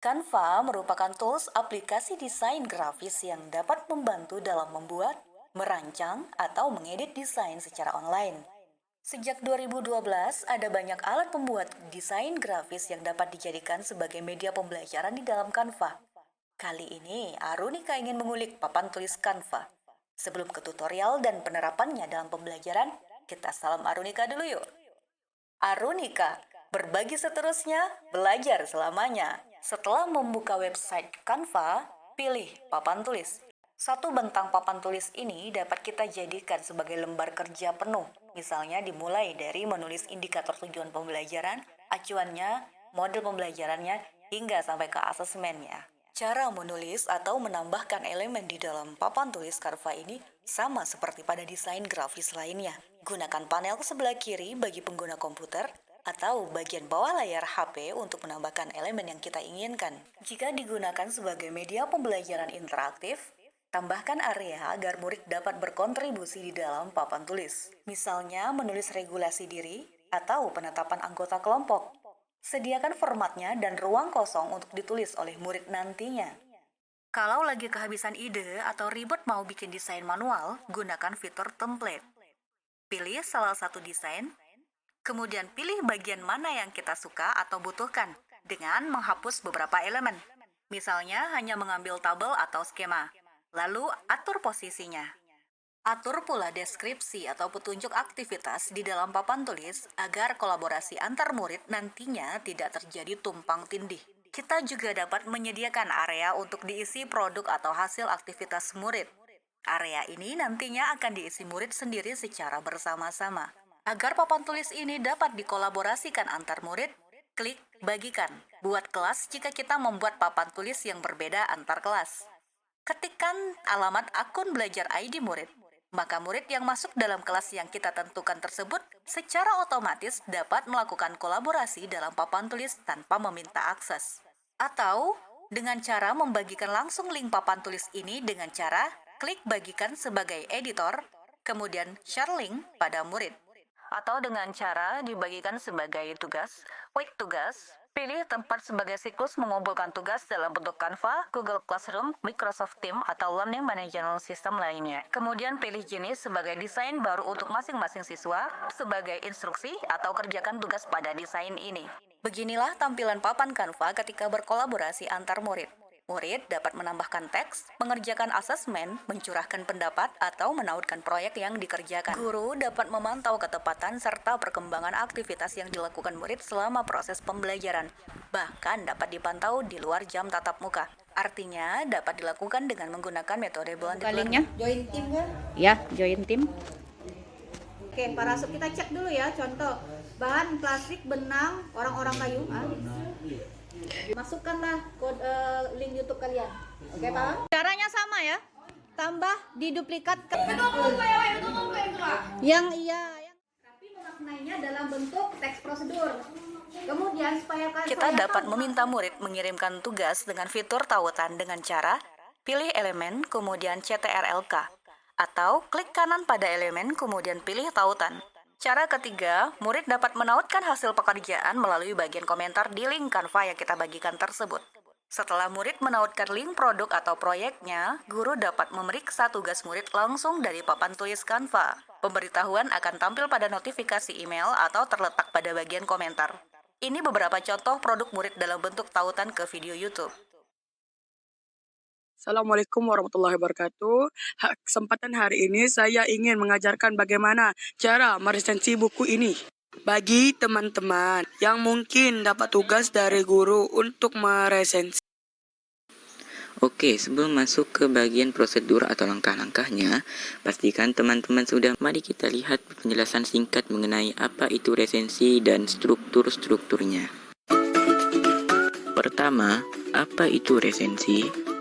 Canva merupakan tools aplikasi desain grafis yang dapat membantu dalam membuat, merancang, atau mengedit desain secara online. Sejak 2012, ada banyak alat pembuat desain grafis yang dapat dijadikan sebagai media pembelajaran di dalam Canva. Kali ini, Arunika ingin mengulik papan tulis Canva. Sebelum ke tutorial dan penerapannya dalam pembelajaran, kita salam Arunika dulu yuk. Arunika, berbagi seterusnya, belajar selamanya. Setelah membuka website Canva, pilih papan tulis. Satu bentang papan tulis ini dapat kita jadikan sebagai lembar kerja penuh. Misalnya dimulai dari menulis indikator tujuan pembelajaran, acuannya, model pembelajarannya, hingga sampai ke asesmennya. Cara menulis atau menambahkan elemen di dalam papan tulis Canva ini sama seperti pada desain grafis lainnya. Gunakan panel sebelah kiri bagi pengguna komputer atau bagian bawah layar HP untuk menambahkan elemen yang kita inginkan. Jika digunakan sebagai media pembelajaran interaktif, tambahkan area agar murid dapat berkontribusi di dalam papan tulis. Misalnya menulis regulasi diri atau penetapan anggota kelompok. Sediakan formatnya dan ruang kosong untuk ditulis oleh murid nantinya. Kalau lagi kehabisan ide atau ribet mau bikin desain manual, gunakan fitur template. Pilih salah satu desain, kemudian pilih bagian mana yang kita suka atau butuhkan dengan menghapus beberapa elemen. Misalnya hanya mengambil tabel atau skema. Lalu atur posisinya. Atur pula deskripsi atau petunjuk aktivitas di dalam papan tulis agar kolaborasi antar murid nantinya tidak terjadi tumpang tindih. Kita juga dapat menyediakan area untuk diisi produk atau hasil aktivitas murid. Area ini nantinya akan diisi murid sendiri secara bersama-sama. Agar papan tulis ini dapat dikolaborasikan antar murid, klik bagikan. Buat kelas jika kita membuat papan tulis yang berbeda antar kelas. Ketikkan alamat akun belajar ID murid. Maka murid yang masuk dalam kelas yang kita tentukan tersebut secara otomatis dapat melakukan kolaborasi dalam papan tulis tanpa meminta akses. Atau dengan cara membagikan langsung link papan tulis ini dengan cara klik bagikan sebagai editor, kemudian share link pada murid. Atau dengan cara dibagikan sebagai tugas, week tugas. Pilih tempat sebagai siklus mengumpulkan tugas dalam bentuk Canva, Google Classroom, Microsoft Teams, atau Learning Management System lainnya. Kemudian pilih jenis sebagai desain baru untuk masing-masing siswa, sebagai instruksi atau kerjakan tugas pada desain ini. Beginilah tampilan papan Canva ketika berkolaborasi antar murid. Murid dapat menambahkan teks, mengerjakan asesmen, mencurahkan pendapat, atau menautkan proyek yang dikerjakan. Guru dapat memantau ketepatan serta perkembangan aktivitas yang dilakukan murid selama proses pembelajaran. Bahkan dapat dipantau di luar jam tatap muka. Artinya dapat dilakukan dengan menggunakan metode blended learning. Join tim kan? Ya, join tim. Oke, para sub kita cek dulu ya. Contoh, bahan plastik, benang, orang-orang kayu. Masukkanlah link YouTube kalian. Oke, Pak? Caranya sama ya. Tambah diduplikat yang tapi memaknainya dalam bentuk teks prosedur. Kemudian supaya Kita dapat meminta murid mengirimkan tugas dengan fitur tautan dengan cara pilih elemen kemudian CTRL-K atau klik kanan pada elemen kemudian pilih tautan. Cara ketiga, murid dapat menautkan hasil pekerjaan melalui bagian komentar di link Canva yang kita bagikan tersebut. Setelah murid menautkan link produk atau proyeknya, guru dapat memeriksa tugas murid langsung dari papan tulis Canva. Pemberitahuan akan tampil pada notifikasi email atau terletak pada bagian komentar. Ini beberapa contoh produk murid dalam bentuk tautan ke video YouTube. Assalamualaikum warahmatullahi wabarakatuh. Kesempatan hari ini saya ingin mengajarkan bagaimana cara meresensi buku ini. Bagi teman-teman yang mungkin dapat tugas dari guru untuk meresensi. Oke, sebelum masuk ke bagian prosedur atau langkah-langkahnya, pastikan teman-teman sudah. Mari kita lihat penjelasan singkat mengenai apa itu resensi dan struktur-strukturnya. Pertama, apa itu resensi?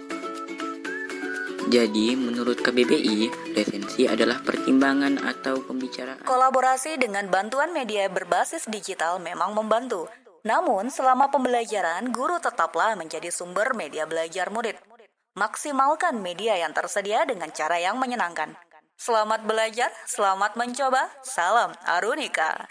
Jadi, menurut KBBI, resensi adalah pertimbangan atau pembicaraan. Kolaborasi dengan bantuan media berbasis digital memang membantu. Namun, selama pembelajaran, guru tetaplah menjadi sumber media belajar murid. Maksimalkan media yang tersedia dengan cara yang menyenangkan. Selamat belajar, selamat mencoba, salam Arunika.